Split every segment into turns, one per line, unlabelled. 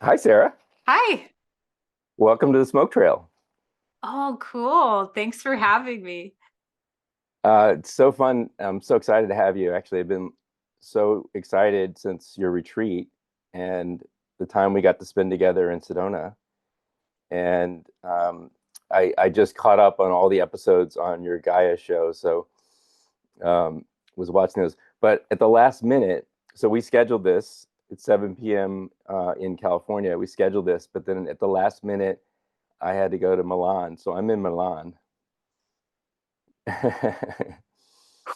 Hi, Sarah.
Hi.
Welcome to the Smoke Trail.
Oh, cool. Thanks for having me.
It's so fun. I'm so excited to have you. Actually, I've been so excited since your retreat and the time we got to spend together in Sedona. And I just caught up on all the episodes on your Gaia show, so was watching those. But at the last minute, so we scheduled this at 7 p.m. In California. We scheduled this, but then at the last minute, I had to go to Milan, so I'm in Milan.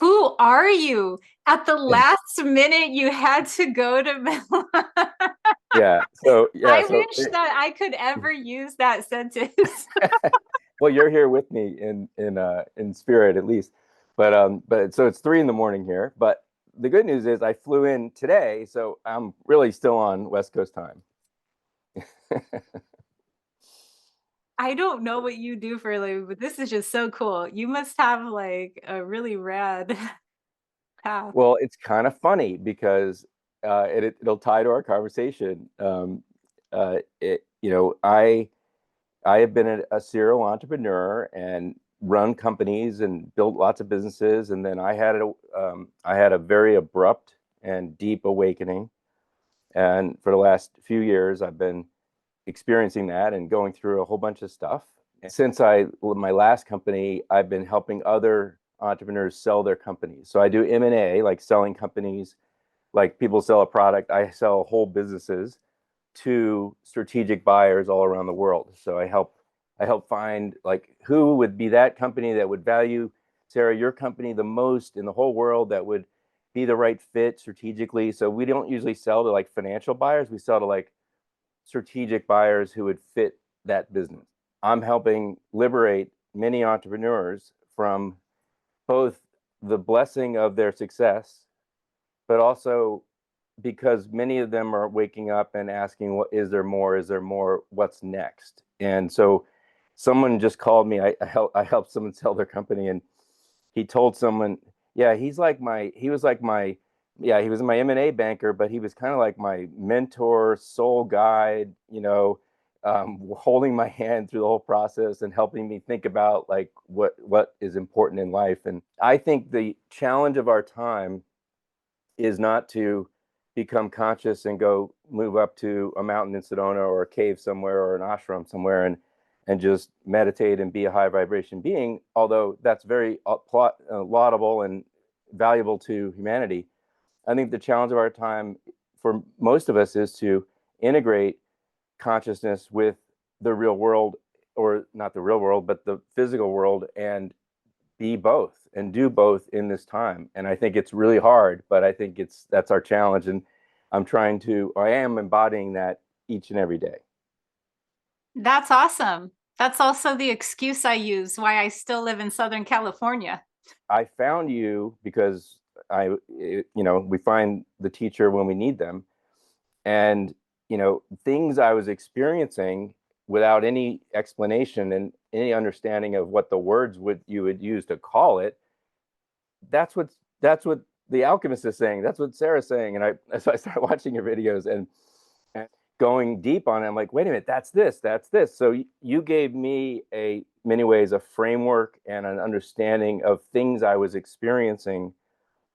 Who are you? At the last minute, you had to go to Milan.
Yeah. So yeah.
I
So
wish that I could ever use that sentence.
well, you're here with me in spirit at least. But so it's 3 in the morning here. But the good news is I flew in today, so I'm really still on West Coast time.
I don't know what you do for a living, but this is just so cool. You must have like a really rad path.
Well, it's kind of funny because it'll tie to our conversation. I have been a serial entrepreneur and run companies and built lots of businesses, and then I had a very abrupt and deep awakening. And for the last few years, I've been experiencing that and going through a whole bunch of stuff. Since my last company, I've been helping other entrepreneurs sell their companies. So I do M&A, like selling companies, like people sell a product, I sell whole businesses to strategic buyers all around the world. So I help find like who would be that company that would value, Sarah, your company the most in the whole world, that would be the right fit strategically. So we don't usually sell to like financial buyers. We sell to like strategic buyers who would fit that business. I'm helping liberate many entrepreneurs from both the blessing of their success, but also because many of them are waking up and asking, what is there more? Is there more? What's next? And so someone just called me. I helped someone sell their company, and he told someone, yeah, he was like my, yeah, he was my M&A banker, but he was kind of like my mentor, soul guide, holding my hand through the whole process and helping me think about like what is important in life. And I think the challenge of our time is not to become conscious and go move up to a mountain in Sedona or a cave somewhere or an ashram somewhere and just meditate and be a high vibration being, although that's very laudable and valuable to humanity. I think the challenge of our time for most of us is to integrate consciousness with the real world, or not the real world, but the physical world, and be both and do both in this time. And I think it's really hard, but I think that's our challenge. And I am embodying that each and every day.
That's awesome. That's also the excuse I use why I still live in Southern California.
I found you because we find the teacher when we need them. And, things I was experiencing without any explanation and any understanding of what the words you would use to call it, that's what the alchemist is saying. That's what Sarah's saying. So I started watching your videos and going deep on it. I'm like, wait a minute, that's this. So you gave me many ways a framework and an understanding of things I was experiencing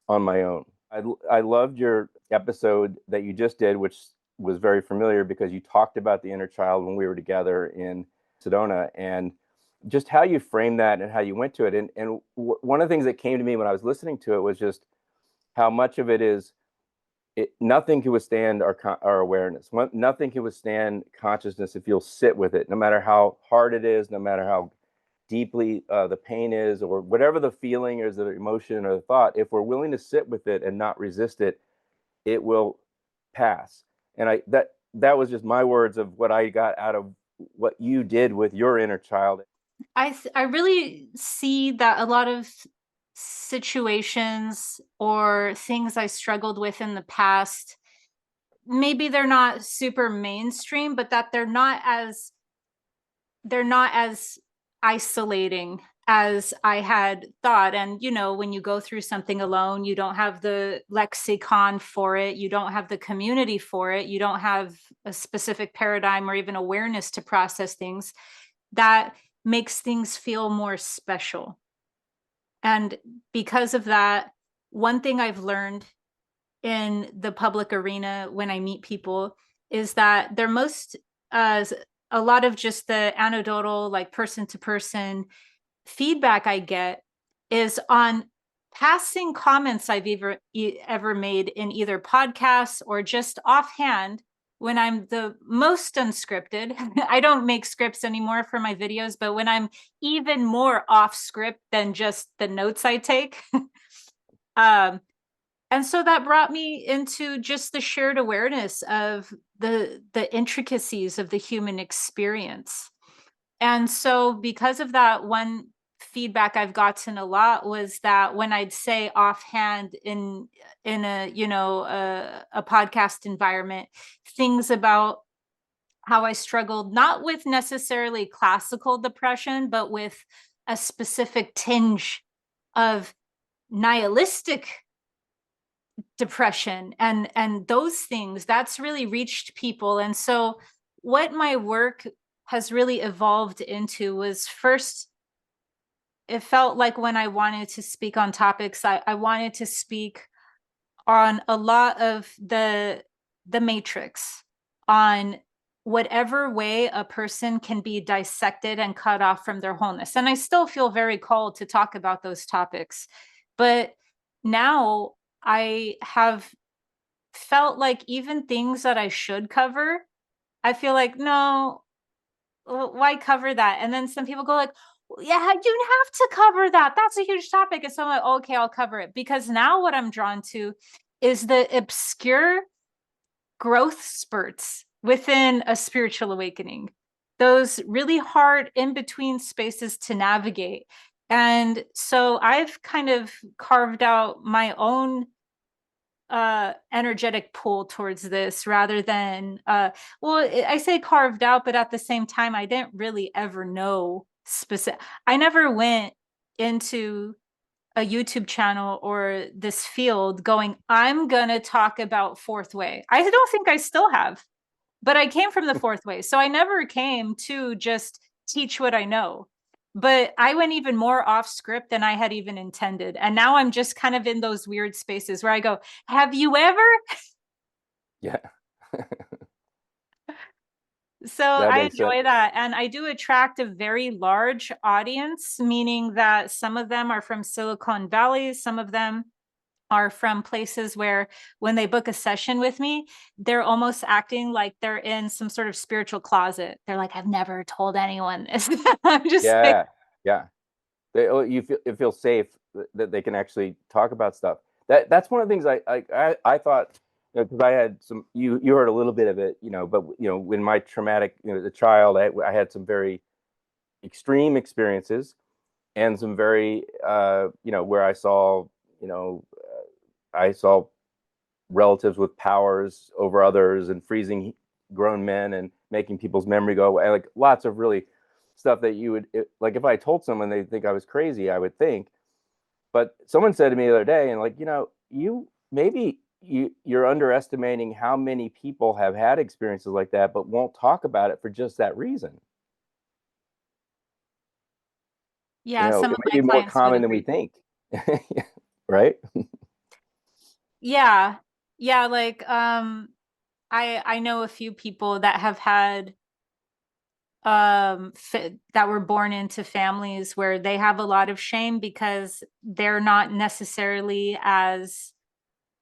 on my own. I loved your episode that you just did, which was very familiar because you talked about the inner child when we were together in Sedona, and just how you framed that and how you went to it. And one of the things that came to me when I was listening to it was just how much of it is nothing can withstand our awareness. Nothing can withstand consciousness if you'll sit with it, no matter how hard it is, no matter how deeply the pain is, or whatever the feeling is, the emotion or the thought. If we're willing to sit with it and not resist it, it will pass. And that was just my words of what I got out of what you did with your inner child.
I really see that a lot of situations or things I struggled with in the past, maybe they're not super mainstream, but that they're not as isolating as I had thought. And, you know, when you go through something alone, you don't have the lexicon for it, you don't have the community for it, you don't have a specific paradigm or even awareness to process things. That makes things feel more special. And because of that, one thing I've learned in the public arena when I meet people is that they're most, uh, a lot of just the anecdotal, like person to person feedback I get is on passing comments I've ever made in either podcasts or just offhand when I'm the most unscripted. I don't make scripts anymore for my videos, but when I'm even more off script than just the notes I take. um, and so that brought me into just the shared awareness of the intricacies of the human experience. And so because of that, one feedback I've gotten a lot was that when I'd say offhand in a, you know, a podcast environment, things about how I struggled not with necessarily classical depression, but with a specific tinge of nihilistic depression and those things, that's really reached people. And so what my work has really evolved into was, first, it felt like when I wanted to speak on topics, I wanted to speak on a lot of the matrix, on whatever way a person can be dissected and cut off from their wholeness. And I still feel very called to talk about those topics. But now I have felt like even things that I should cover, I feel like, no, why cover that? And then some people go like, yeah, you have to cover that. That's a huge topic. And so I'm like, okay, I'll cover it. Because now what I'm drawn to is the obscure growth spurts within a spiritual awakening, those really hard in between spaces to navigate. And so I've kind of carved out my own energetic pull towards this, rather than well, I say carved out, but at the same time I didn't really ever know specific. I never went into a YouTube channel or this field going, I'm gonna talk about fourth way. I don't think I still have, but I came from the fourth way, so I never came to just teach what I know. But I went even more off script than I had even intended. And now I'm just kind of in those weird spaces where I go, have you ever?
Yeah.
So
That
I
makes sense.
enjoy that. And I do attract a very large audience, meaning that some of them are from Silicon Valley, some of them are from places where when they book a session with me, they're almost acting like they're in some sort of spiritual closet. They're like, I've never told anyone this. I'm just like,
Yeah. Yeah. You feel it feels safe that they can actually talk about stuff. That's one of the things I thought, because I had some, you heard a little bit of it, but when my traumatic, as a child, I had some very extreme experiences and some very where I saw relatives with powers over others and freezing grown men and making people's memory go away. Like lots of really stuff that like if I told someone, they'd think I was crazy, I would think. But someone said to me the other day, and like, you're underestimating how many people have had experiences like that, but won't talk about it for just that reason.
yeah, some
It
of
may
my
be more
clients would
common than we
agree.
think. Right?
Yeah. Yeah, like I know a few people that have had that were born into families where they have a lot of shame because they're not necessarily as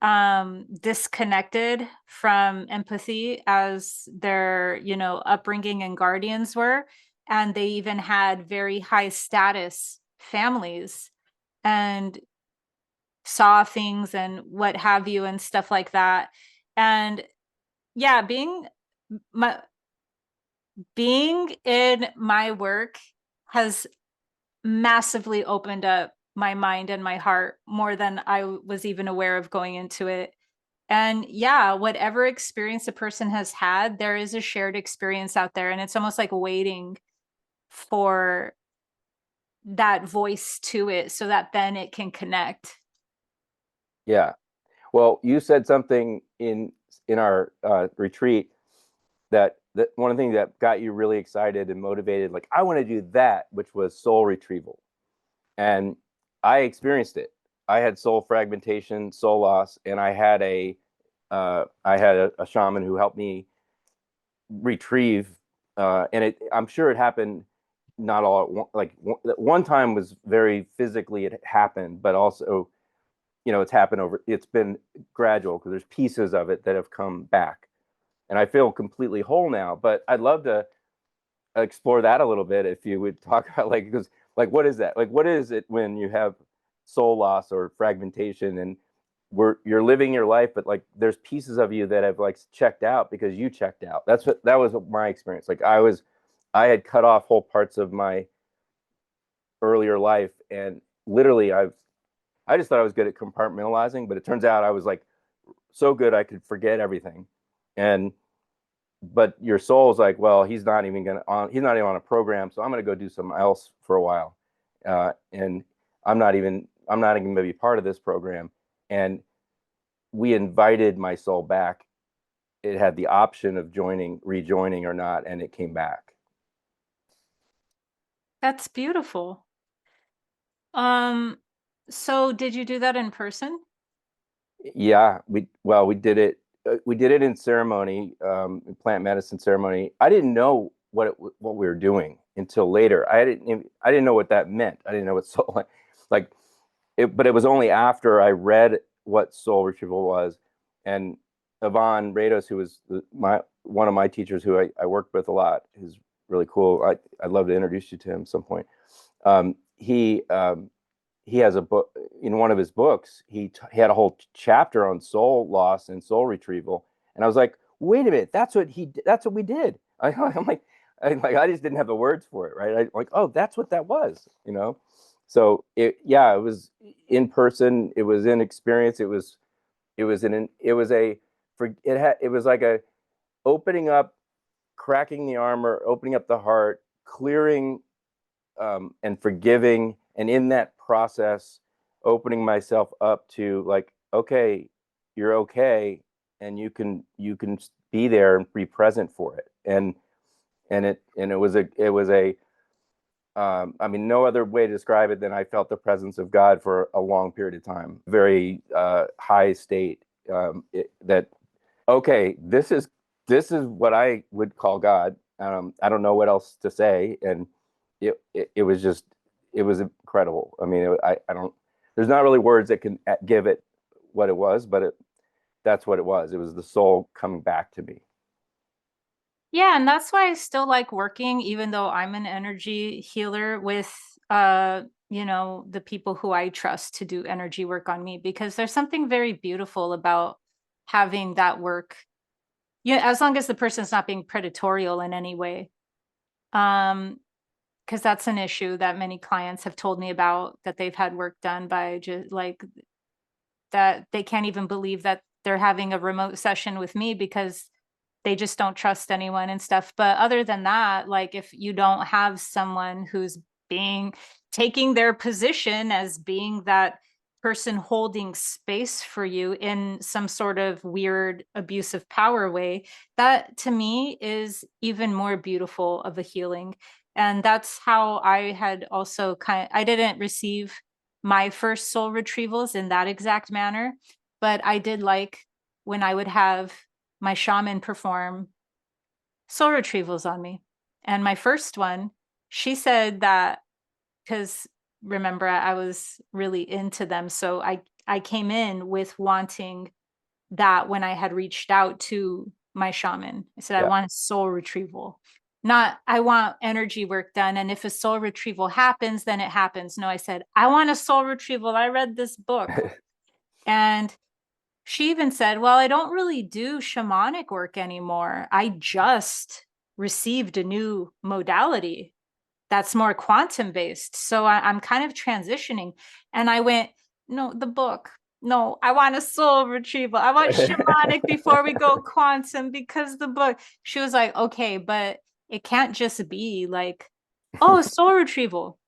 disconnected from empathy as their, you know, upbringing and guardians were. And they even had very high status families and saw things and what have you and stuff like that. And yeah, my being in my work has massively opened up my mind and my heart more than I was even aware of going into it. And yeah, whatever experience a person has had, there is a shared experience out there. And it's almost like waiting for that voice to it so that then it can connect.
Yeah. Well, you said something in our retreat that one of the things that got you really excited and motivated, like I want to do that, which was soul retrieval. And I experienced it. I had soul fragmentation, soul loss, and I had a shaman who helped me retrieve. I'm sure it happened not all at one, like one time was very physically it happened, but also it's happened over. It's been gradual because there's pieces of it that have come back, and I feel completely whole now. But I'd love to explore that a little bit if you would talk about like because like what is that like what is it when you have soul loss or fragmentation and you're living your life but like there's pieces of you that have like checked out because you checked out. That was my experience. Like I had cut off whole parts of my earlier life and literally I just thought I was good at compartmentalizing, but it turns out I was like so good I could forget everything. And but your soul's like, well, he's not even on a program, so I'm gonna go do something else for a while. And I'm not even gonna be part of this program. And we invited my soul back. It had the option of rejoining or not, and it came back.
That's beautiful. Um, so did you do that in person?
Yeah, we did it. We did it in ceremony, plant medicine ceremony. I didn't know what we were doing until later. I didn't know what that meant. I didn't know what soul like it, but it was only after I read what soul retrieval was, and Yvonne Rados, who was my one of my teachers, who I worked with a lot, who's really cool. I'd love to introduce you to him at some point. Um, he has a book in one of his books. He had a whole chapter on soul loss and soul retrieval, and I was like, wait a minute, that's what we did. I just didn't have the words for it, right? I like, oh, that's what that was. So it was in person, it was in experience, it was a for it was like a opening up, cracking the armor, opening up the heart, clearing and forgiving, and in that process, opening myself up to like, okay, you're okay, and you can be there and be present for it, and it was a I mean, no other way to describe it than I felt the presence of God for a long period of time. Very high state. That okay, this is what I would call God. I don't know what else to say, and it was just it was incredible. I mean, I don't. There's not really words that can give it what it was, but that's what it was. It was the soul coming back to me.
Yeah, and that's why I still like working, even though I'm an energy healer with the people who I trust to do energy work on me, because there's something very beautiful about having that work. Yeah, as long as the person's not being predatorial in any way. Because that's an issue that many clients have told me about, that they've had work done by just like that they can't even believe that they're having a remote session with me because they just don't trust anyone and stuff. But other than that, like if you don't have someone who's being taking their position as being that person holding space for you in some sort of weird abusive power way, that to me is even more beautiful of a healing. And that's how I had also I didn't receive my first soul retrievals in that exact manner, but I did like when I would have my shaman perform soul retrievals on me. And my first one, she said that because remember I was really into them, so I came in with wanting that when I had reached out to my shaman. I said I
Yeah.
want a soul retrieval. Not I want energy work done, and if a soul retrieval happens, then it happens. No, I said I want a soul retrieval. I read this book. And she even said, well, I don't really do shamanic work anymore. I just received a new modality that's more quantum based. So I'm kind of transitioning. And I went, no, the book. No, I want a soul retrieval. I want shamanic before we go quantum because the book. She was like, okay, but it can't just be like, oh, soul retrieval.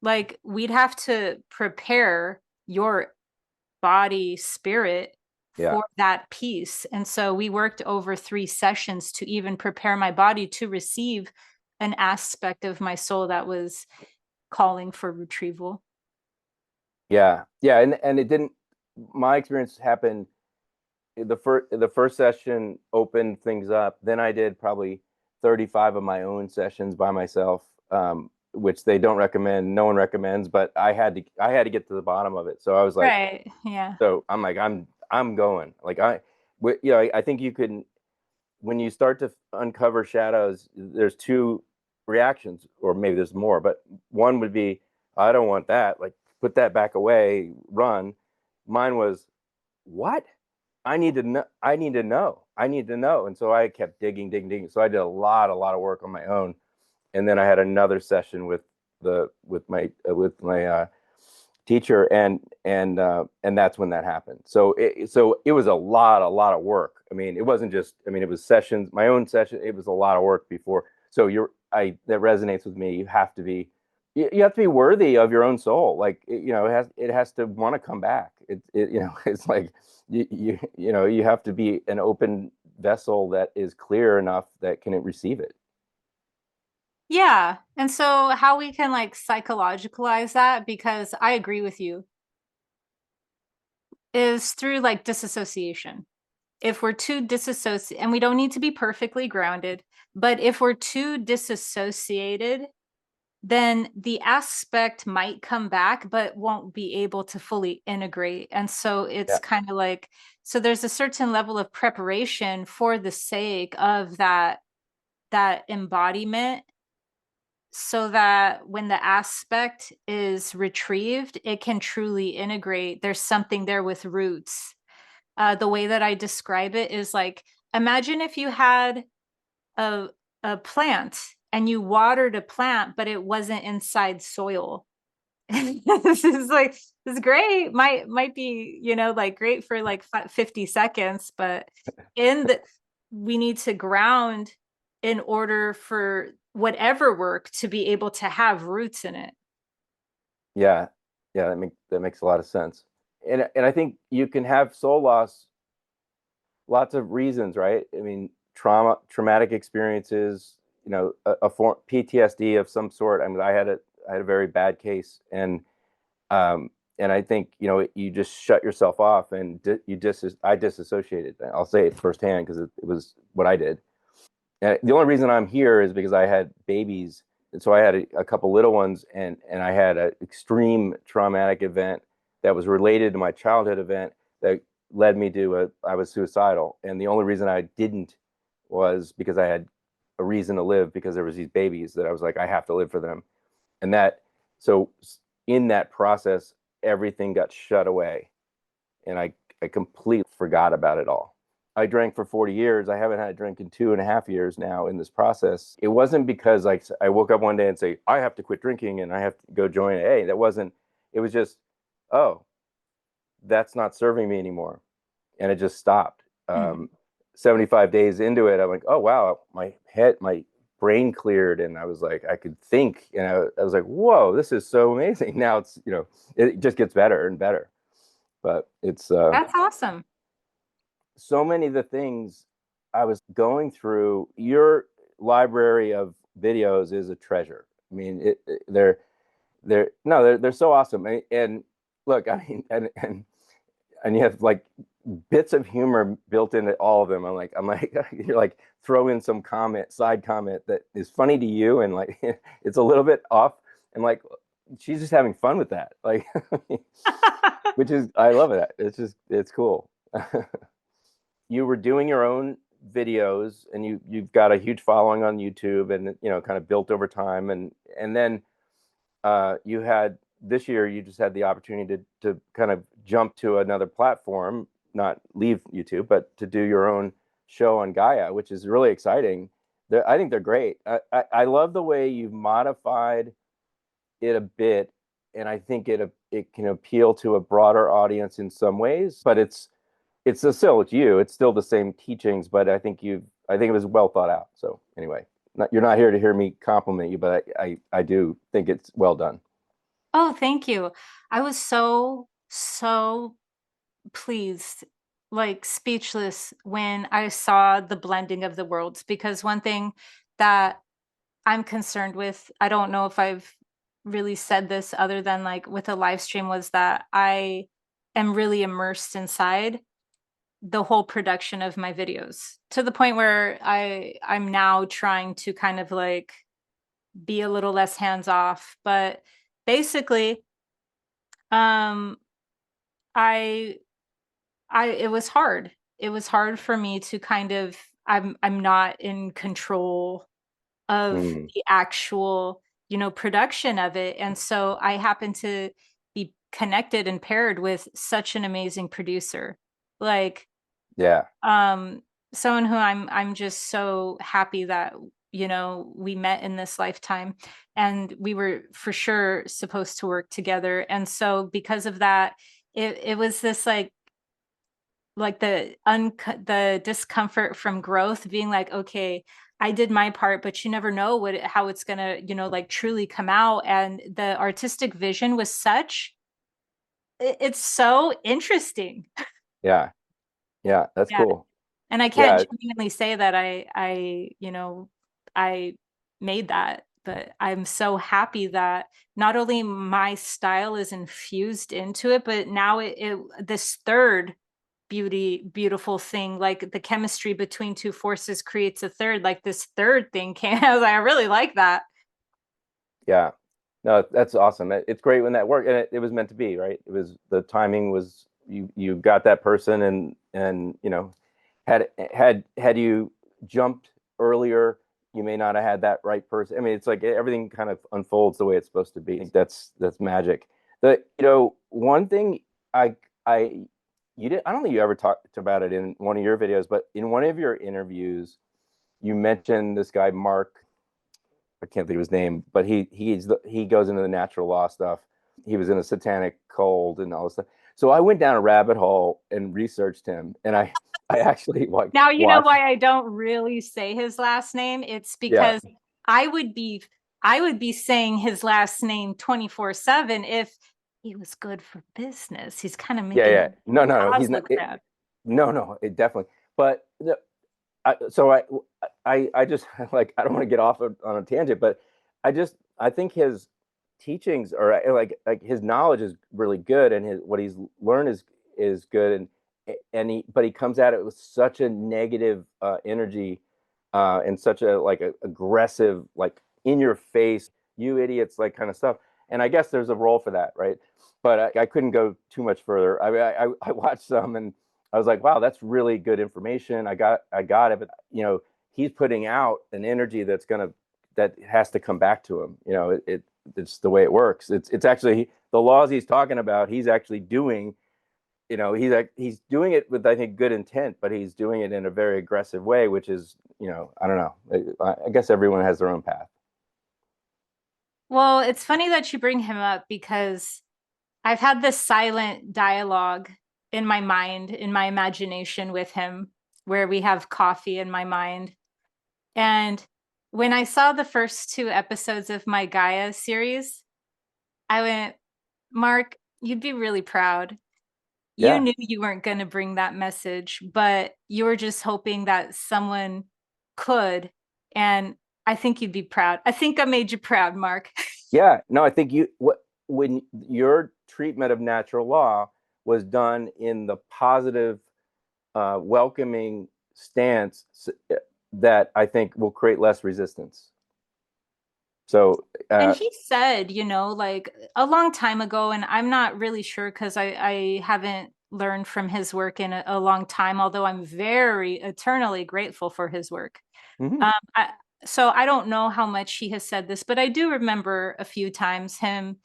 Like we'd have to prepare your body, spirit
Yeah.
for that piece. And so we worked over 3 sessions to even prepare my body to receive an aspect of my soul that was calling for retrieval.
Yeah. Yeah. And it didn't, my experience happened the first session opened things up. Then I did probably 35 of my own sessions by myself, which they don't recommend. No one recommends, but I had to get to the bottom of it. So I was like,
Right. Yeah.
so I'm like, I'm going. Like I think you can when you start to uncover shadows, there's two reactions, or maybe there's more, but one would be, I don't want that. Like, put that back away, run. Mine was, what? I need to know. I need to know. I need to know. And so I kept digging, digging, digging. So I did a lot of work on my own. And then I had another session with my teacher, and that's when that happened. So it was a lot of work. I mean, it wasn't just, I mean, it was sessions, my own session. It was a lot of work before. So that resonates with me. You have to be worthy of your own soul. Like, it has to want to come back. It's like you have to be an open vessel that is clear enough that can receive it.
Yeah. And so how we can like psychologicalize that, because I agree with you, is through like disassociation. If we're too disassociated, and we don't need to be perfectly grounded, but if we're too disassociated, then the aspect might come back, but won't be able to fully integrate. And so it's
Yeah.
kind of like, so there's a certain level of preparation for the sake of that embodiment, so that when the aspect is retrieved, it can truly integrate. There's something there with roots. The way that I describe it is like, imagine if you had a a plant and you watered a plant, but it wasn't inside soil. This is like, this is great. Might be, like great for like 50 seconds, but in the we need to ground in order for whatever work to be able to have roots in it.
Yeah. Yeah, that makes a lot of sense. And I think you can have soul loss lots of reasons, right? I mean, traumatic experiences, a form PTSD of some sort. I mean, I had a very bad case, um, and I think you just shut yourself off, and I disassociated. I'll say it firsthand because it was what I did. And the only reason I'm here is because I had babies, and so I had a couple little ones, and I had an extreme traumatic event that was related to my childhood event that led me to I was suicidal, and the only reason I didn't was because I had a reason to live, because there was these babies that I was like, I have to live for them, and so in that process, everything got shut away, and I completely forgot about it all. I drank for 40 years. I haven't had a drink in 2.5 years now in this process. It wasn't because like I woke up one day and say, I have to quit drinking and I have to go join AA. That wasn't, it was just, oh, that's not serving me anymore. And it just stopped.
Mhm.
75 days into it, I'm like, oh, wow, my brain cleared, and I was like, I could think. And I was like, whoa, this is so amazing. Now it just gets better and better. But it's,
That's awesome.
so many of the things I was going through. Your library of videos is a treasure. I mean, they're no, they're so awesome. And look, I mean, and you have like bits of humor built into all of them. I'm like, you're like, throw in some side comment that is funny to you, and like it's a little bit off, and like she's just having fun with that. Like, which is, I love it. It's cool. You were doing your own videos, and you've got a huge following on YouTube, and kind of built over time, and then you had this year you just had the opportunity to kind of jump to another platform, not leave YouTube, but to do your own show on Gaia, which is really exciting. I think they're great. I love the way you've modified it a bit, and I think it can appeal to a broader audience in some ways, but it's you. It's still the same teachings, but I think it was well thought out. So anyway, you're not here to hear me compliment you, but I do think it's well done.
Oh, thank you. I was so pleased, like speechless when I saw the blending of the worlds, because one thing that I'm concerned with, I don't know if I've really said this other than like with a live stream, was that I am really immersed inside the whole production of my videos to the point where I'm now trying to kind of like be a little less hands off. But basically, um I it was hard. It was hard for me to kind of, I'm not in control of
Mm,
the actual, production of it. And so I happen to be connected and paired with such an amazing producer. Like,
yeah,
um someone who I'm just so happy that, we met in this lifetime, and we were for sure supposed to work together. And so because of that, it was this like the discomfort from growth, being like, okay, I did my part, but you never know how it's gonna, like truly come out. And the artistic vision was such, it's so interesting.
yeah, yeah. That's
Yeah.
cool.
And I can't
Yeah,
genuinely say that I made that, but I'm so happy that not only my style is infused into it, but now this third beautiful thing, like the chemistry between two forces creates a third, like this third thing came. I was like, I really like that.
yeah. No, that's awesome. It's great when that worked, and it was meant to be, right? It was the timing was you got that person, and had you jumped earlier, you may not have had that right person. I mean, it's like everything kind of unfolds the way it's supposed to be. I think that's magic. One thing I I you did I don't think you ever talked about it in one of your videos, but in one of your interviews, you mentioned this guy Mark. I can't think of his name, but he goes into the natural law stuff. He was in a satanic cult and all this stuff. So I went down a rabbit hole and researched him, and I actually like
Now, you know
watched.
why I don't really say his last name? It's
Yeah,
because I would be I would be saying his last name 24/7 if he was good for business. He's kind of
yeah,
making
yeah. No, no, no.
Oz
He's not.
look bad.
No, no. It definitely. But so I just like I don't want to get off on a tangent, but I think his teachings are like his knowledge is really good, and his what he's learned is good, and he comes at it with such a negative energy, and such a like a aggressive, like in your face, you idiots, like kind of stuff. And I guess there's a role for that, right? But I couldn't go too much further. I mean, I watched some, and I was like, wow, that's really good information. I got it, but he's putting out an energy that has to come back to him. It's the way it works. It's actually the laws he's talking about. He's actually doing. He's doing it with, I think, good intent, but he's doing it in a very aggressive way, which is, I don't know. I guess everyone has their own path.
Well, it's funny that you bring him up because I've had this silent dialogue in my mind, in my imagination with him, where we have coffee in my mind. And when I saw the first two episodes of my Gaia series, I went, Mark, you'd be really proud. You
Yeah,
knew you weren't going to bring that message, but you were just hoping that someone could. And I think you'd be proud. I think I made you proud, Mark.
yeah. No, I think when your treatment of natural law was done in the positive, welcoming stance, that I think will create less resistance. So,
And he said, like a long time ago, and I'm not really sure because I haven't learned from his work in a long time, although I'm very eternally grateful for his work.
mhm,
Um, I, so I don't know how much he has said this, but I do remember a few times him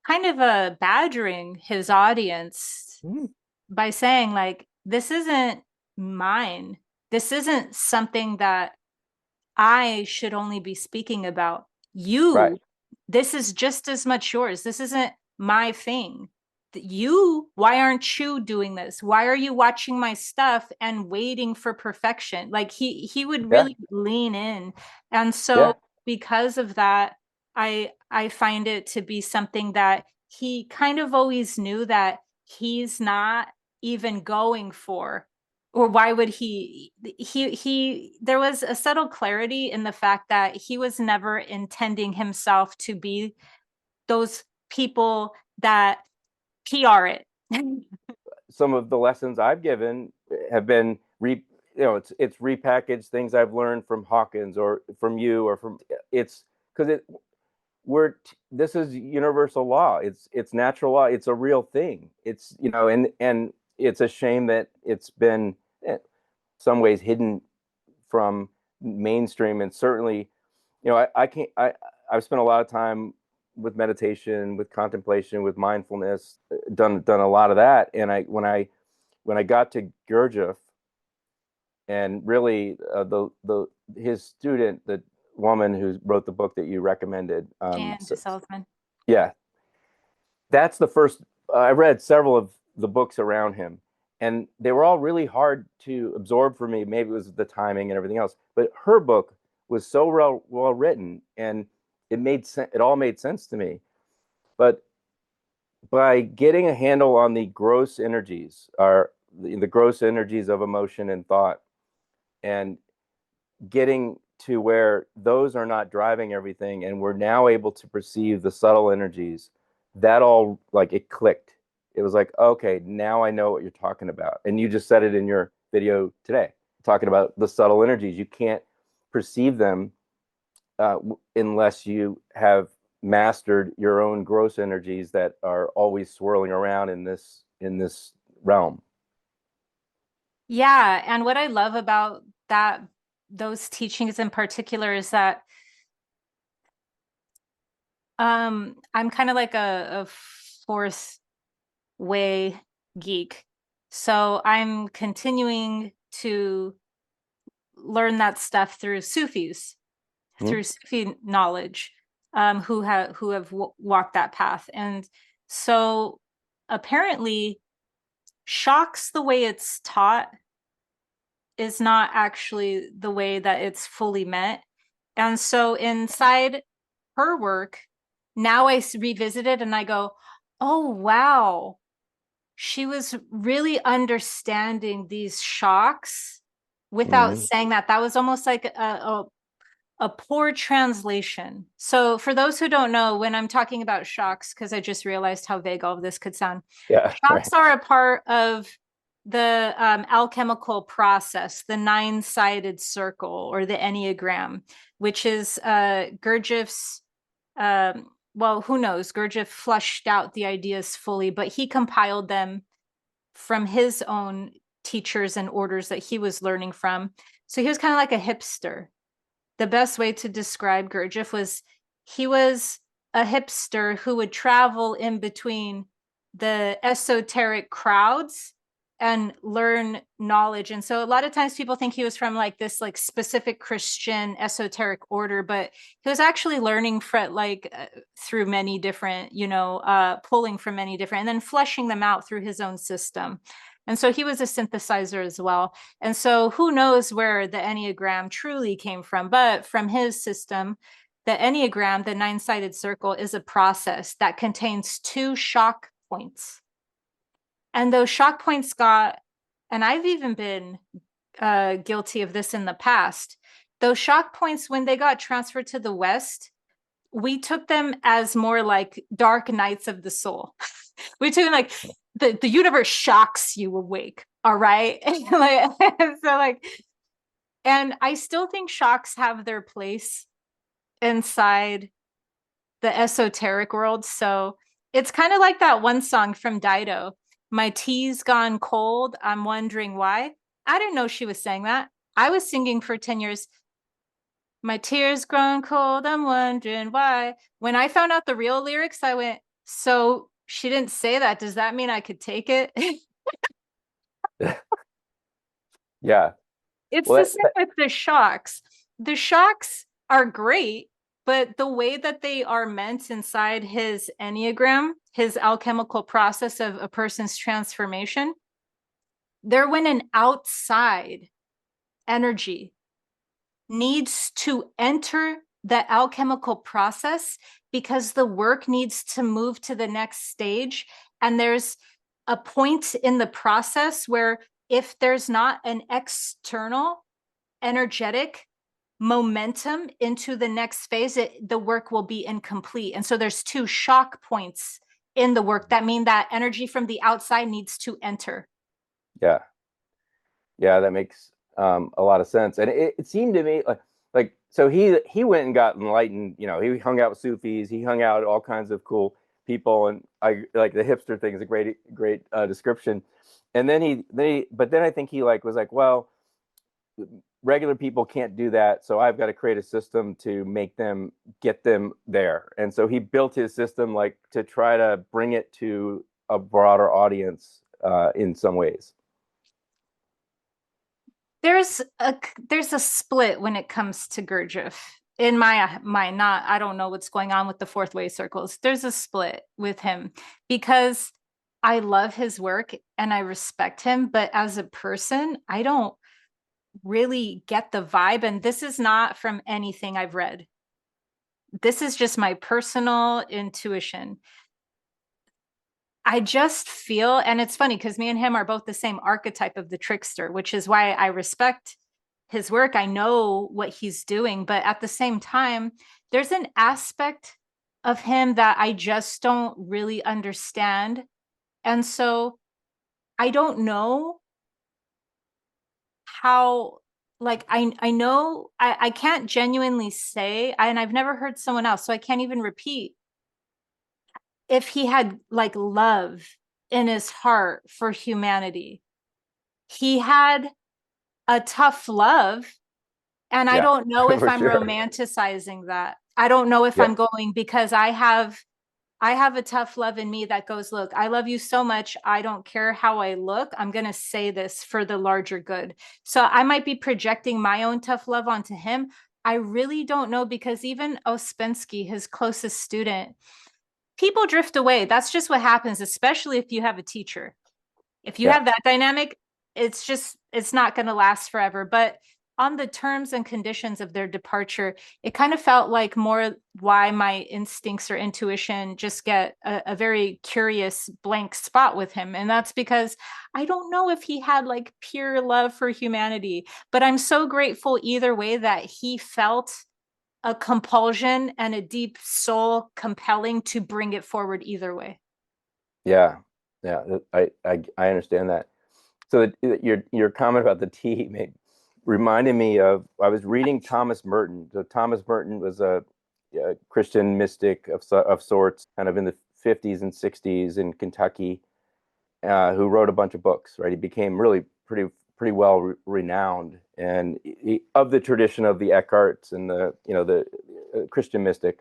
kind of badgering his audience
mhm,
by saying, like, this isn't mine. This isn't something that I should only be speaking about.
right,
You, this is just as much yours. This isn't my thing. You, why aren't you doing this? Why are you watching my stuff and waiting for perfection? Like he would
yeah,
really lean in. And
yeah,
so because of that, I I find it to be something that he kind of always knew that he's not even going for, or why would he there was a subtle clarity in the fact that he was never intending himself to be those people that PR it.
Some of the lessons I've given have been it's repackaged things I've learned from Hawkins or from you or from it's because this is universal law. It's natural law. It's a real thing. It's and it's a shame that it's been some ways hidden from mainstream, and certainly I can't I've spent a lot of time with meditation, with contemplation, with mindfulness, done a lot of that. And when I got to Gurdjieff, and really the his student, the woman who wrote the book that you recommended,
Jan Salzman.
yeah, that's the first. I read several of the books around him, and they were all really hard to absorb for me. Maybe it was the timing and everything else, but her book was so well written, and it all made sense to me. But by getting a handle on the gross energies, are the gross energies of emotion and thought, and getting to where those are not driving everything, and we're now able to perceive the subtle energies, that all, like, it clicked. It was like, okay, now I know what you're talking about. And you just said it in your video today, talking about the subtle energies. You can't perceive them unless you have mastered your own gross energies that are always swirling around in this realm.
Yeah, and what I love about those teachings in particular is that I'm kind of like a fourth way geek. So I'm continuing to learn that stuff through Sufis,
Hmm?
through Sufi knowledge, who have walked that path. And so apparently shocks, the way it's taught, is not actually the way that it's fully meant. And so inside her work, now I revisit it and I go, oh, wow, she was really understanding these shocks without
Hmm.
saying that. That was almost like a poor translation. So for those who don't know, when I'm talking about shocks, because I just realized how vague all of this could sound,
Yeah,
shocks
right.
are a part of the alchemical process, the nine-sided circle or the Enneagram, which is Gurdjieff's, well, who knows? Gurdjieff flushed out the ideas fully, but he compiled them from his own teachers and orders that he was learning from. So he was kind of like a hipster. The best way to describe Gurdjieff was he was a hipster who would travel in between the esoteric crowds and learn knowledge. And so a lot of times people think he was from like this like specific Christian esoteric order, but he was actually learning through many different, pulling from many different, and then fleshing them out through his own system. And so he was a synthesizer as well. And so who knows where the Enneagram truly came from, but from his system, the Enneagram, the nine-sided circle, is a process that contains two shock points. And those shock points and I've even been guilty of this in the past, those shock points, when they got transferred to the West, we took them as more like dark nights of the soul. We took like the universe shocks you awake. All right. And I still think shocks have their place inside the esoteric world. So it's kind of like that one song from Dido, my tea's gone cold, I'm wondering why. I didn't know she was saying that. I was singing for 10 years, my tears grown cold, I'm wondering why. When I found out the real lyrics, I went, so she didn't say that. Does that mean I could take it?
Yeah.
It's
Well,
the same with the shocks. The shocks are great, but the way that they are meant inside his Enneagram, his alchemical process of a person's transformation, they're when an outside energy needs to enter the alchemical process because the work needs to move to the next stage. And there's a point in the process where if there's not an external energetic momentum into the next phase, the work will be incomplete. And so there's two shock points in the work that mean that energy from the outside needs to enter.
Yeah. Yeah, that makes a lot of sense. And it seemed to me like so he went and got enlightened. You know, he hung out with Sufis, he hung out with all kinds of cool people, and I like the hipster thing is a great description. And then but then I think he like was like, well, regular people can't do that, so I've got to create a system to make them get them there. And so he built his system like to try to bring it to a broader audience in some ways.
There's a split when it comes to Gurdjieff in my mind. Not, I don't know what's going on with the fourth way circles. There's a split with him because I love his work and I respect him, but as a person, I don't really get the vibe. And this is not from anything I've read. This is just my personal intuition. I just feel, and it's funny because me and him are both the same archetype of the trickster, which is why I respect his work. I know what he's doing, but at the same time, there's an aspect of him that I just don't really understand. And so I don't know how, like, I know I can't genuinely say, and I've never heard someone else, so I can't even repeat if he had like love in his heart for humanity. He had a tough love. And I
Yeah,
don't know if
for
I'm
sure.
romanticizing that. I don't know if
Yeah,
I'm going because I have a tough love in me that goes, look, I love you so much. I don't care how I look. I'm going to say this for the larger good. So I might be projecting my own tough love onto him. I really don't know because even Ouspensky, his closest student, people drift away. That's just what happens, especially if you have a teacher. If you
yeah,
have that dynamic, it's not going to last forever. But on the terms and conditions of their departure, it kind of felt like more why my instincts or intuition just get a very curious blank spot with him. And that's because I don't know if he had like pure love for humanity, but I'm so grateful either way that he felt a compulsion and a deep soul compelling to bring it forward either way.
yeah, yeah. I understand that. So your comment about the tea reminded me of I was reading Thomas Merton. So Thomas Merton was a Christian mystic of sorts, kind of in the 50s and 60s in Kentucky, who wrote a bunch of books. Right, he became really pretty well renowned, and of the tradition of the Eckharts and the Christian mystic.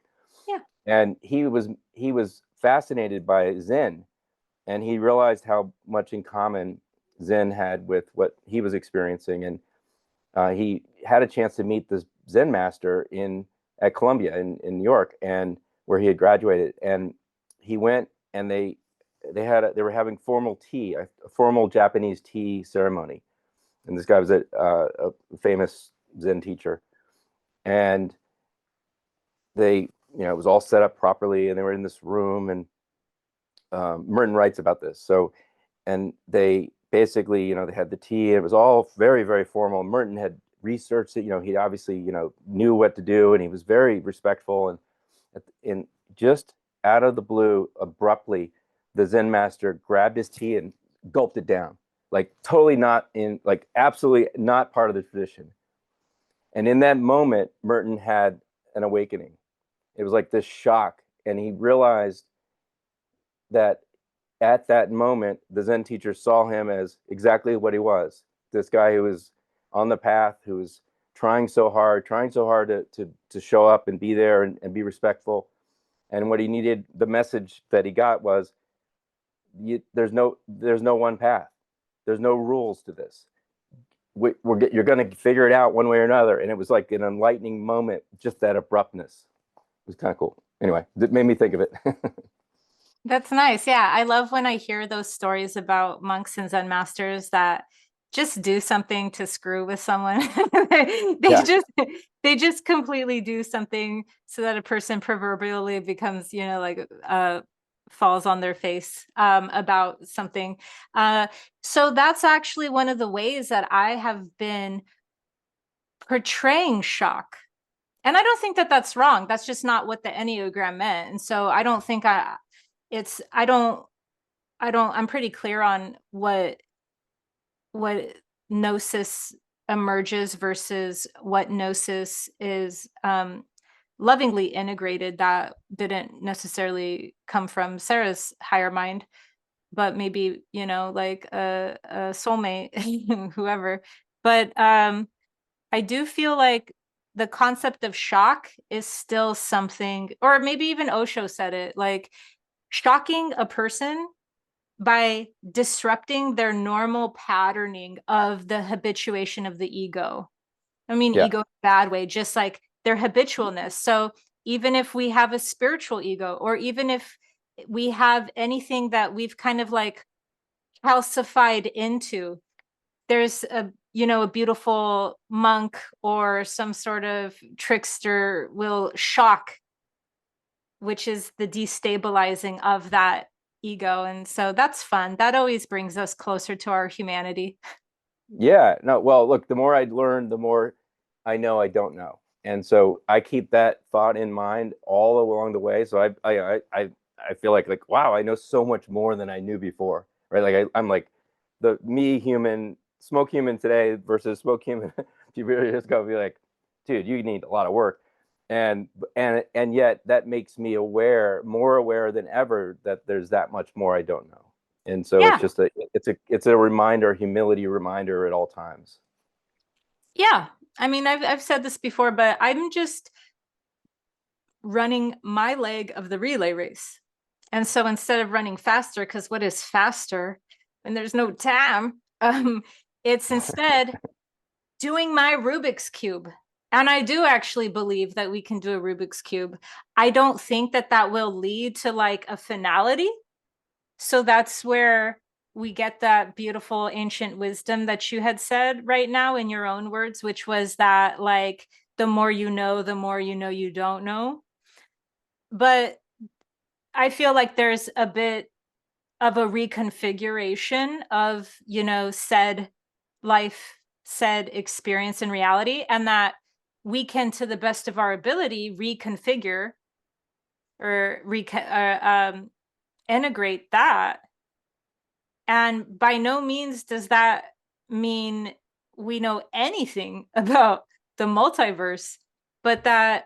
Yeah.
And he was fascinated by Zen, and he realized how much in common Zen had with what he was experiencing. And he had a chance to meet this Zen master in at Columbia in New York, and where he had graduated. And he went, and they were having formal tea, a formal Japanese tea ceremony. And this guy was a famous Zen teacher, and they it was all set up properly, and they were in this room. And Merton writes about this. So, and they basically, they had the tea. It was all very, very formal. Merton had researched it. He obviously, knew what to do, and he was very respectful. And in just out of the blue, abruptly, the Zen master grabbed his tea and gulped it down, like totally not in, like absolutely not part of the tradition. And in that moment, Merton had an awakening. It was like this shock, and he realized that at that moment, the Zen teacher saw him as exactly what he was, this guy who was on the path, who was trying so hard to show up and be there and be respectful. And what he needed, the message that he got was, there's no one path. There's no rules to this. You're going to figure it out one way or another. And it was like an enlightening moment, just that abruptness. It was kind of cool. Anyway, it made me think of it.
That's nice. Yeah. I love when I hear those stories about monks and Zen masters that just do something to screw with someone. they
Yeah.
just they just completely do something so that a person proverbially becomes, like falls on their face about something. So that's actually one of the ways that I have been portraying shock. And I don't think that that's wrong. That's just not what the Enneagram meant. And so I don't think I'm pretty clear on what gnosis emerges versus what gnosis is lovingly integrated. That didn't necessarily come from Sarah's higher mind, but maybe, like a soulmate, whoever. But I do feel like the concept of shock is still something, or maybe even Osho said it, like shocking a person by disrupting their normal patterning of the habituation of the ego. I mean,
Yeah.
ego in a bad way, just like their habitualness. So even if we have a spiritual ego, or even if we have anything that we've kind of like calcified into, there's a beautiful monk or some sort of trickster will shock, which is the destabilizing of that ego. And so that's fun. That always brings us closer to our humanity.
Yeah, no, well, look, the more I learn, the more I know I don't know. And so I keep that thought in mind all along the way. So I feel like wow, I know so much more than I knew before, right? Like I'm like the me human, smoke human today versus smoke human a few years ago. Be like, dude, you need a lot of work, and yet that makes me more aware than ever that there's that much more I don't know. And so it's
Yeah.
just it's a reminder, humility reminder at all times.
Yeah. I mean, I've said this before, but I'm just running my leg of the relay race. And so instead of running faster, because what is faster when there's no time? It's instead doing my Rubik's Cube. And I do actually believe that we can do a Rubik's Cube. I don't think that that will lead to like a finality. So that's where we get that beautiful ancient wisdom that you had said right now in your own words, which was that like the more you know, the more you know you don't know. But I feel like there's a bit of a reconfiguration of, said life, said experience in reality, and that we can, to the best of our ability, reconfigure or integrate that. And by no means does that mean we know anything about the multiverse, but that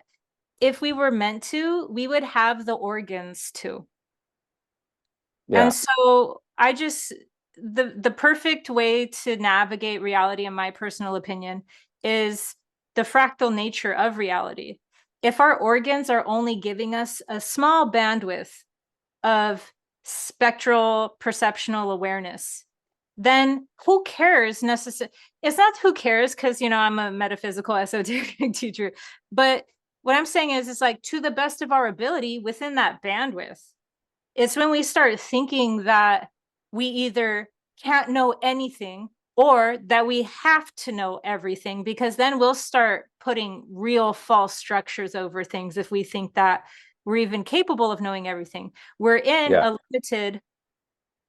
if we were meant to, we would have the organs to. And
Yeah,
so I just the perfect way to navigate reality, in my personal opinion, is the fractal nature of reality. If our organs are only giving us a small bandwidth of spectral perceptional awareness, then who cares necessarily? It's not who cares because, I'm a metaphysical esoteric teacher, but what I'm saying is it's like to the best of our ability within that bandwidth. It's when we start thinking that we either can't know anything or that we have to know everything, because then we'll start putting real false structures over things if we think that we're even capable of knowing everything. We're in
yeah,
a limited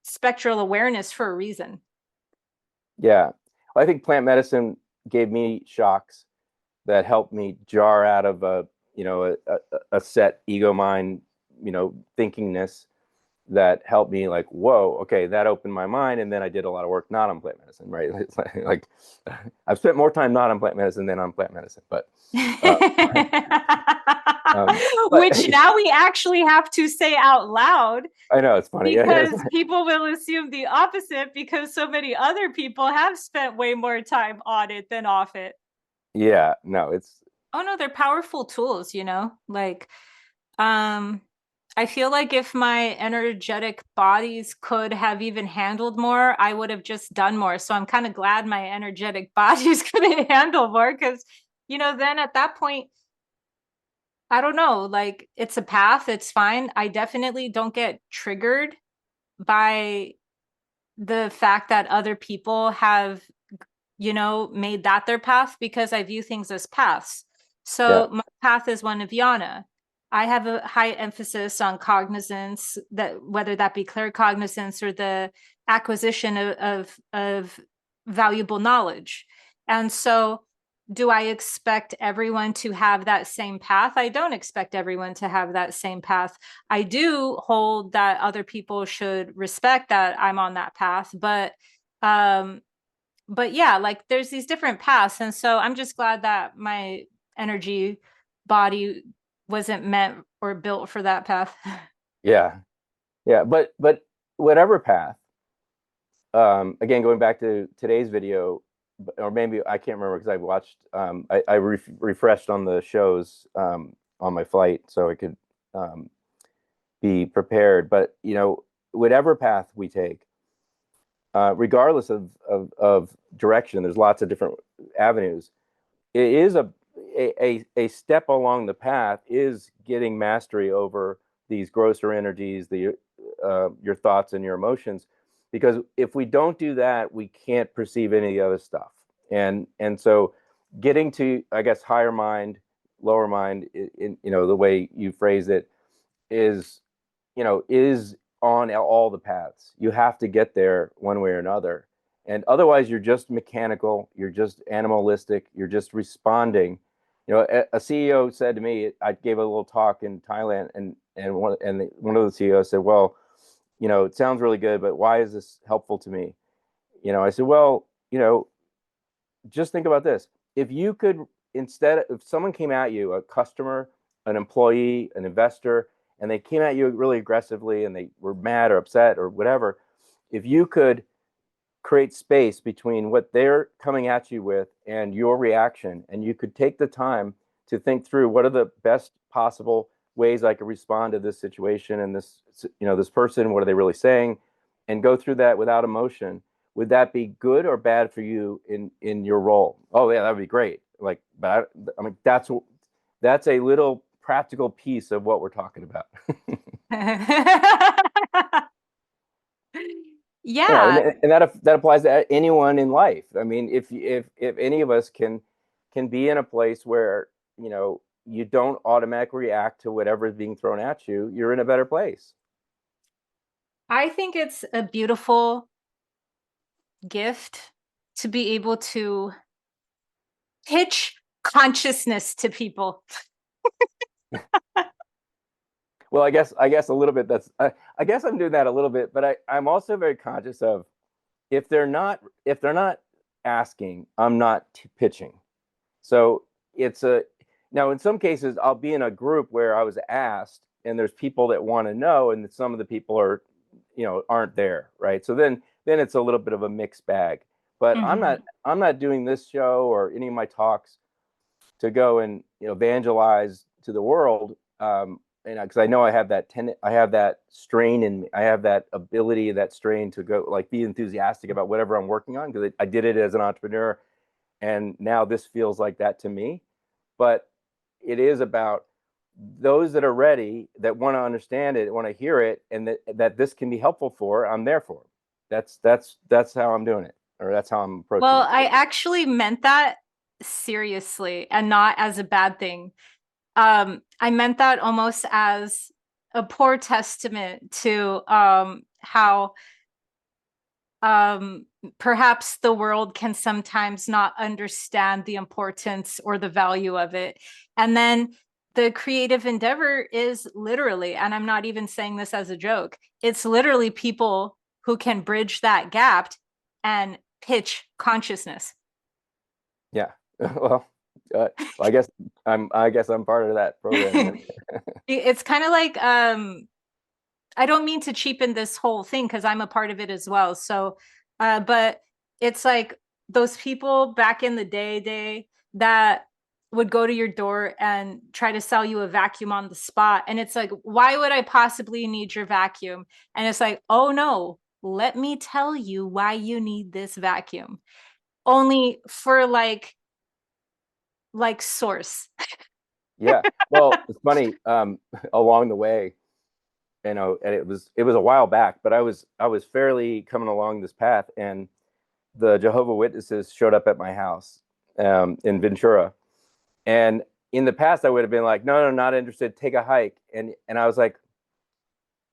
spectral awareness for a reason.
yeah. Well, I think plant medicine gave me shocks that helped me jar out of a set ego mind, thinkingness that helped me like, whoa, okay, that opened my mind. And then I did a lot of work not on plant medicine, right? It's like I've spent more time not on plant medicine than on plant medicine, uh, but
Which now we actually have to say out loud,
I know it's funny. Yeah,
because people will assume the opposite because so many other people have spent way more time on it than off it.
yeah, no, it's
Oh no, they're powerful tools, like um I feel like if my energetic bodies could have even handled more, I would have just done more. So I'm kind of glad my energetic bodies couldn't handle more, because then at that point, I don't know, like it's a path, it's fine. I definitely don't get triggered by the fact that other people have made that their path, because I view things as paths.
Yeah.
So my path is one of yana. I have a high emphasis on cognizance, that whether that be claircognizance or the acquisition of valuable knowledge. And so do I expect everyone to have that same path? I don't expect everyone to have that same path. I do hold that other people should respect that I'm on that path, um but yeah, like there's these different paths. And so I'm just glad that my energy body wasn't meant or built for that path.
Yeah. Yeah. But whatever path, again, going back to today's video, or maybe I can't remember because I watched, I refreshed on the shows on my flight so I could be prepared. But, whatever path we take, regardless of direction, there's lots of different avenues. It is a step along the path is getting mastery over these grosser energies, your thoughts and your emotions, because if we don't do that, we can't perceive any of the other stuff. And so getting to, I guess, higher mind, lower mind, the way you phrase it, is is on all the paths. You have to get there one way or another. And otherwise, you're just mechanical, you're just animalistic, you're just responding. A CEO said to me, I gave a little talk in Thailand, and one of the CEOs said, "Well, it sounds really good, but why is this helpful to me?" I said, "Well, just think about this. If you could, if someone came at you, a customer, an employee, an investor, and they came at you really aggressively and they were mad or upset or whatever, if you could create space between what they're coming at you with and your reaction, and you could take the time to think through what are the best possible ways I could respond to this situation and this person, what are they really saying, and go through that without emotion, would that be good or bad for you in your role? Oh yeah, that would be great. Like, but I mean, that's a little practical piece of what we're talking about.
Yeah,
And that applies to anyone in life. I mean, if any of us can be in a place where you don't automatically react to whatever is being thrown at you, you're in a better place.
I think it's a beautiful gift to be able to pitch consciousness to people.
Well, I guess a little bit. I guess I'm doing that a little bit, but I'm also very conscious of if they're not asking, I'm not pitching. So it's a now in some cases I'll be in a group where I was asked and there's people that want to know and some of the people aren't there, right? So then it's a little bit of a mixed bag. But
Mhm.
I'm not doing this show or any of my talks to go and evangelize to the world. And because I know I have that strain in me, I have that ability, that strain to go like be enthusiastic about whatever I'm working on because I did it as an entrepreneur, and now this feels like that to me. But it is about those that are ready, that want to understand it, want to hear it, and that this can be helpful for. I'm there for. That's how I'm doing it, or that's how I'm approaching
Well,
it.
I actually meant that seriously and not as a bad thing. I meant that almost as a poor testament to how um, perhaps the world can sometimes not understand the importance or the value of it. And then the creative endeavor is literally, and I'm not even saying this as a joke, it's literally people who can bridge that gap and pitch consciousness.
Yeah. Well, I guess I'm part of that program then.
It's kind of like I don't mean to cheapen this whole thing because I'm a part of it as well. So, but it's like those people back in the day that would go to your door and try to sell you a vacuum on the spot. And it's like, why would I possibly need your vacuum? And it's like, oh no, let me tell you why you need this vacuum. Only for source.
Yeah. Well, it's funny. Along the way, and it was a while back, but I was fairly coming along this path, and the Jehovah Witnesses showed up at my house in Ventura. And in the past, I would have been like, no, no, not interested. Take a hike. And I was like,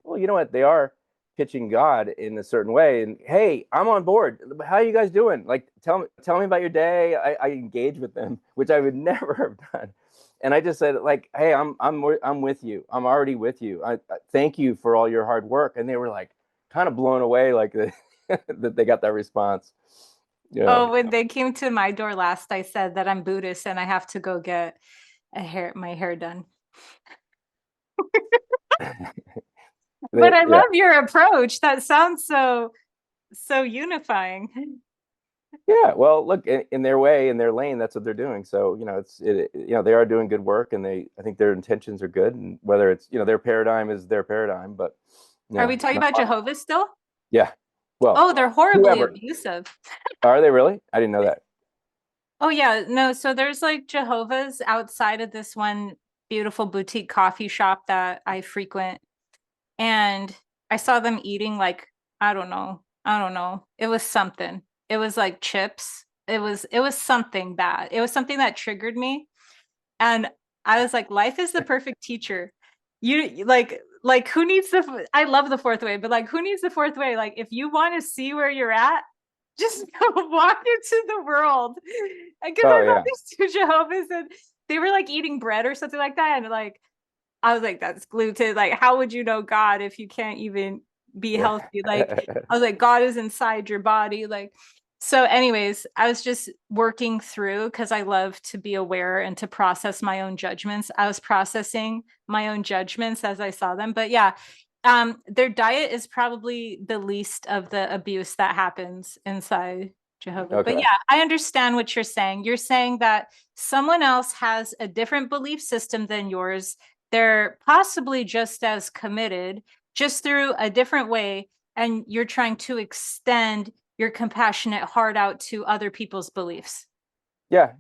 well, you know what? They are pitching God in a certain way. And hey, I'm on board. How are you guys doing? Like, tell me about your day. I engage with them, which I would never have done. And I just said, like, hey, I'm with you. I'm already with you. I thank you for all your hard work. And they were like, kind of blown away, like that they got that response. Yeah.
Oh, when they came to my door last, I said that I'm Buddhist and I have to go get my hair done. But I
Yeah.
love your approach. That sounds so unifying.
Yeah, well, look, in their way, in their lane, that's what they're doing. So, they are doing good work, and I think their intentions are good. And whether it's, their paradigm is their paradigm, but
Are we talking
not
about
mine.
Jehovah's still?
Yeah. Well,
Oh, they're horribly
whoever
abusive.
are they really? I didn't know that.
Oh yeah, no, so there's like Jehovah's outside of this one beautiful boutique coffee shop that I frequent. And I saw them eating like, I don't know. It was something. It was like chips. It was something bad. It was something that triggered me. And I was like, life is the perfect teacher. You like who needs I love the fourth way, but like who needs the fourth way? Like if you want to see where you're at, just go walk into the world. Because
Oh
I saw
yeah.
these two Jehovah's and they were like eating bread or something like that. And like I was like, that's gluten. Like, how would you know God if you can't even be
Yeah.
healthy? Like, I was like, God is inside your body. Like, so, anyways, I was just working through because I love to be aware and to process my own judgments. I was processing my own judgments as I saw them. But yeah, their diet is probably the least of the abuse that happens inside Jehovah. But
Okay.
yeah, I understand what you're saying. You're saying that someone else has a different belief system than yours. They're possibly just as committed, just through a different way, and you're trying to extend your compassionate heart out to other people's beliefs.
Yeah.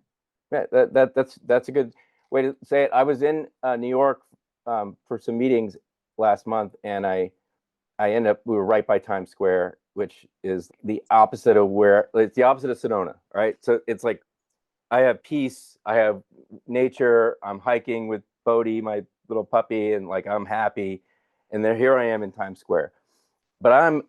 That's a good way to say it. I was in New York for some meetings last month, and I ended up, we were right by Times Square, which is the opposite of where it's the opposite of Sedona, right? So it's like I have peace, I have nature, I'm hiking with Bodhi, my little puppy, and like I'm happy. And then here I am in Times Square. But I'm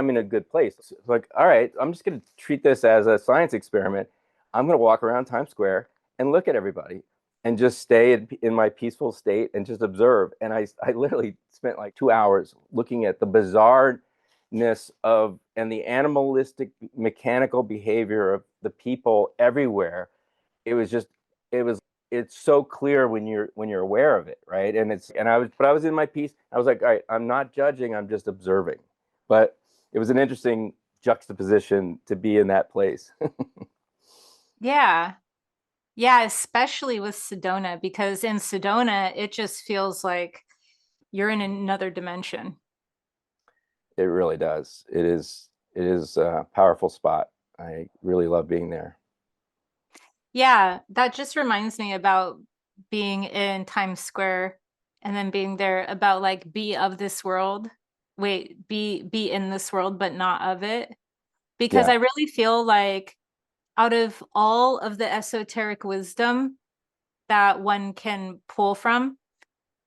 in a good place. It's like, all right, I'm just gonna treat this as a science experiment. I'm gonna walk around Times Square and look at everybody and just stay in my peaceful state and just observe. And I literally spent like 2 hours looking at the bizarreness of and the animalistic mechanical behavior of the people everywhere. It was just it was it's so clear when you're aware of it, right? And I was in my piece. I was like, all right, I'm not judging, I'm just observing. But it was an interesting juxtaposition to be in that place.
Yeah. Yeah, especially with Sedona, because in Sedona, it just feels like you're in another dimension.
It really does. It is a powerful spot. I really love being there.
Yeah, that just reminds me about being in Times Square and then being there about like be of this world. Wait, be in this world, but not of it. Because
Yeah.
I really feel like out of all of the esoteric wisdom that one can pull from,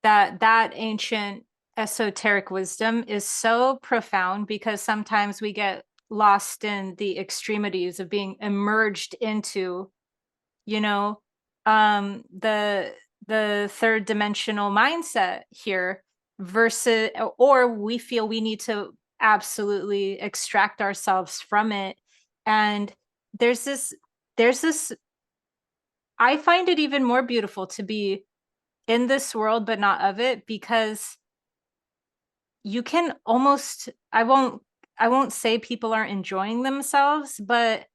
that ancient esoteric wisdom is so profound because sometimes we get lost in the extremities of being immersed into, you know, the third dimensional mindset here versus, or we feel we need to absolutely extract ourselves from it. And there's this there's this I find it even more beautiful to be in this world but not of it, because you can almost, I won't say people aren't enjoying themselves, but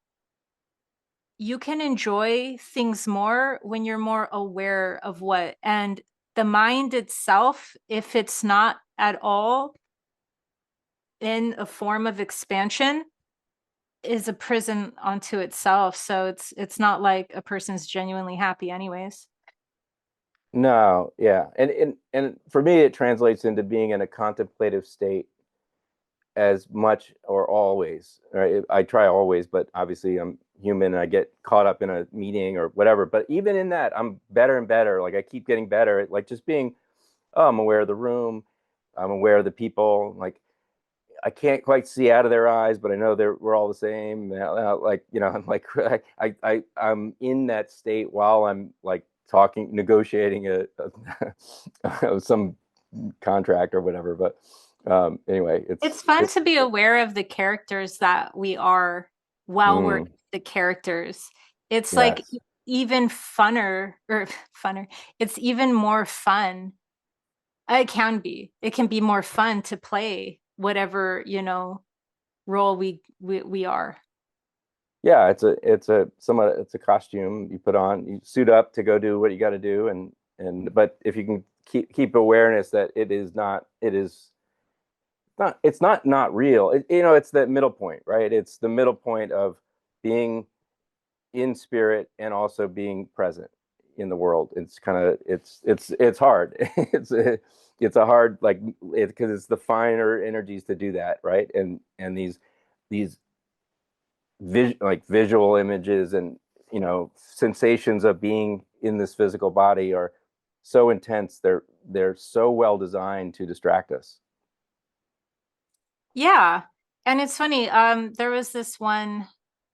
you can enjoy things more when you're more aware of what, and the mind itself, if it's not at all in a form of expansion, is a prison unto itself. So it's not like a person's genuinely happy anyways.
No, yeah. And for me it translates into being in a contemplative state as much or always, right? I try always, but obviously I'm human and I get caught up in a meeting or whatever. But even in that, I'm better and better. Like I keep getting better at like just being, oh, I'm aware of the room, I'm aware of the people. Like I can't quite see out of their eyes, but I know we're all the same. Like, you know, I'm like I'm in that state while I'm like talking, negotiating some contract or whatever. But anyway,
It's fun to be aware of the characters that we are while we're
mm,
the characters. It's like
yes,
even funner or funner. It's even more fun. It can be. It can be more fun to play whatever, role we are.
yeah. It's a costume you put on. You suit up to go do what you got to do, and but if you can keep awareness that it's not real. It's the middle point, right? It's the middle point of being in spirit and also being present in the world. It's kind of it's hard. It's a hard like it because it's the finer energies to do that, right? And these like visual images and sensations of being in this physical body are so intense. They're so well designed to distract us.
Yeah. And it's funny, there was this one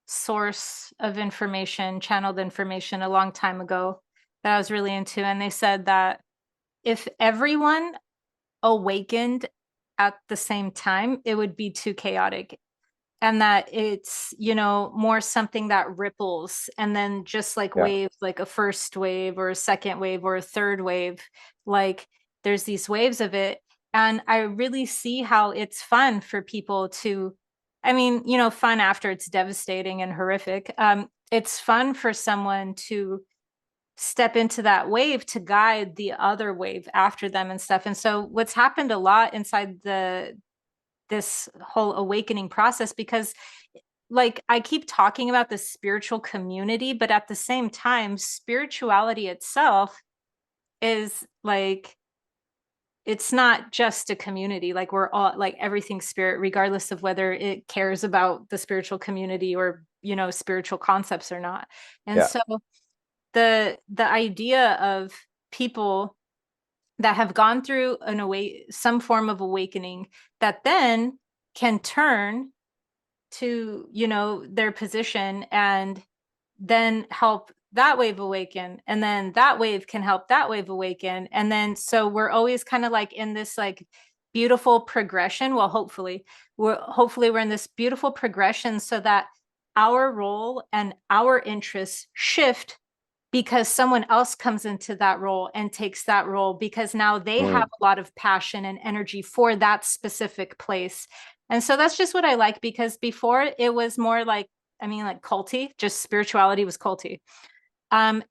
source of information, channeled information a long time ago that I was really into, and they said that if everyone awakened at the same time, it would be too chaotic. And that it's, more something that ripples and then just like
Yeah.
waves, like a first wave or a second wave or a third wave, like there's these waves of it. And I really see how it's fun for people to, I mean, fun after it's devastating and horrific. It's fun for someone to step into that wave to guide the other wave after them and stuff. And so what's happened a lot inside this whole awakening process, because like I keep talking about the spiritual community, but at the same time spirituality itself is like, it's not just a community. Like we're all like everything's spirit, regardless of whether it cares about the spiritual community or spiritual concepts or not. And
Yeah.
so the idea of people that have gone through some form of awakening that then can turn to their position and then help that wave awaken, and then that wave can help that wave awaken, and then so we're always kind of like in this like beautiful progression. Well, hopefully we're in this beautiful progression so that our role and our interests shift because someone else comes into that role and takes that role because now they have
Mm.
a lot of passion and energy for that specific place. And so that's just what I like, because before it was more like, I mean, like culty, just spirituality was culty. And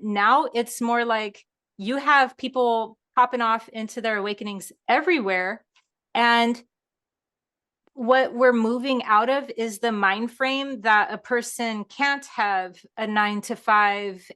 now it's more like you have people popping off into their awakenings everywhere. And what we're moving out of is the mind frame that a person can't have a 9 to 5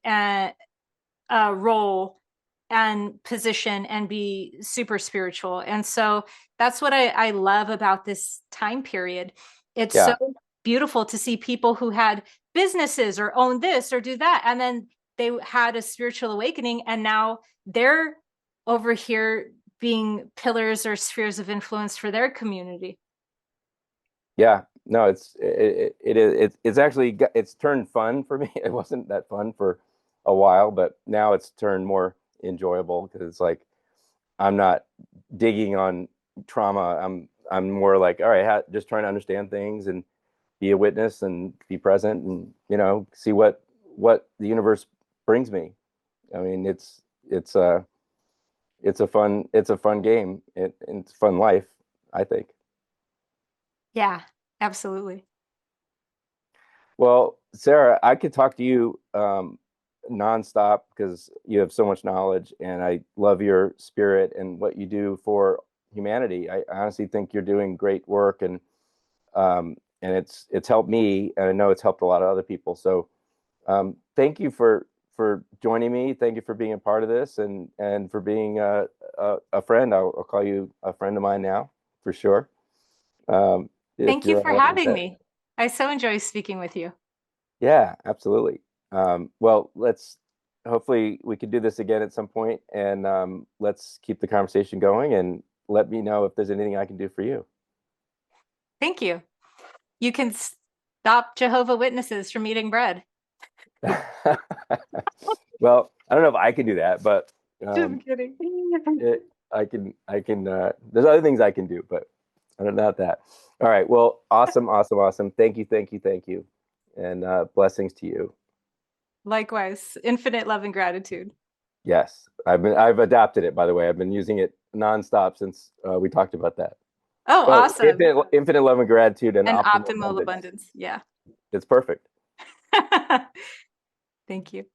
role and position and be super spiritual. And so that's what I love about this time period. It's so
Yeah.
beautiful to see people who had businesses or own this or do that. And then they had a spiritual awakening and now they're over here being pillars or spheres of influence for their community.
Yeah, no, it's actually it's turned fun for me. It wasn't that fun for a while, but now it's turned more enjoyable because it's like I'm not digging on trauma. I'm more like, all right, just trying to understand things and be a witness and be present and see what the universe brings me. I mean, it's a it's a fun game. It's a fun life, I think.
Yeah, absolutely.
Well, Sarah, I could talk to you nonstop because you have so much knowledge, and I love your spirit and what you do for humanity. I honestly think you're doing great work, and it's helped me, and I know it's helped a lot of other people. So, thank you for joining me. Thank you for being a part of this, and for being a friend. I'll call you a friend of mine now for sure. If
Thank you
you're
for
all right with
having
that.
me. I so enjoy speaking with you.
Yeah, absolutely. Well, let's hopefully we could do this again at some point, and let's keep the conversation going. And let me know if there's anything I can do for you.
Thank you. You can stop Jehovah Witnesses from eating bread.
Well, I don't know if I can do that, but
Just
um,
kidding.
I can. There's other things I can do, but I don't know that. All right. Well, awesome, awesome, awesome. Thank you, thank you, thank you, and blessings to you.
Likewise, infinite love and gratitude.
Yes, I've adapted it. By the way, I've been using it nonstop since we talked about that.
Oh,
Oh,
awesome.
infinite love and gratitude and
And
optimal
optimal
abundance.
abundance. Yeah.
It's perfect.
Thank you.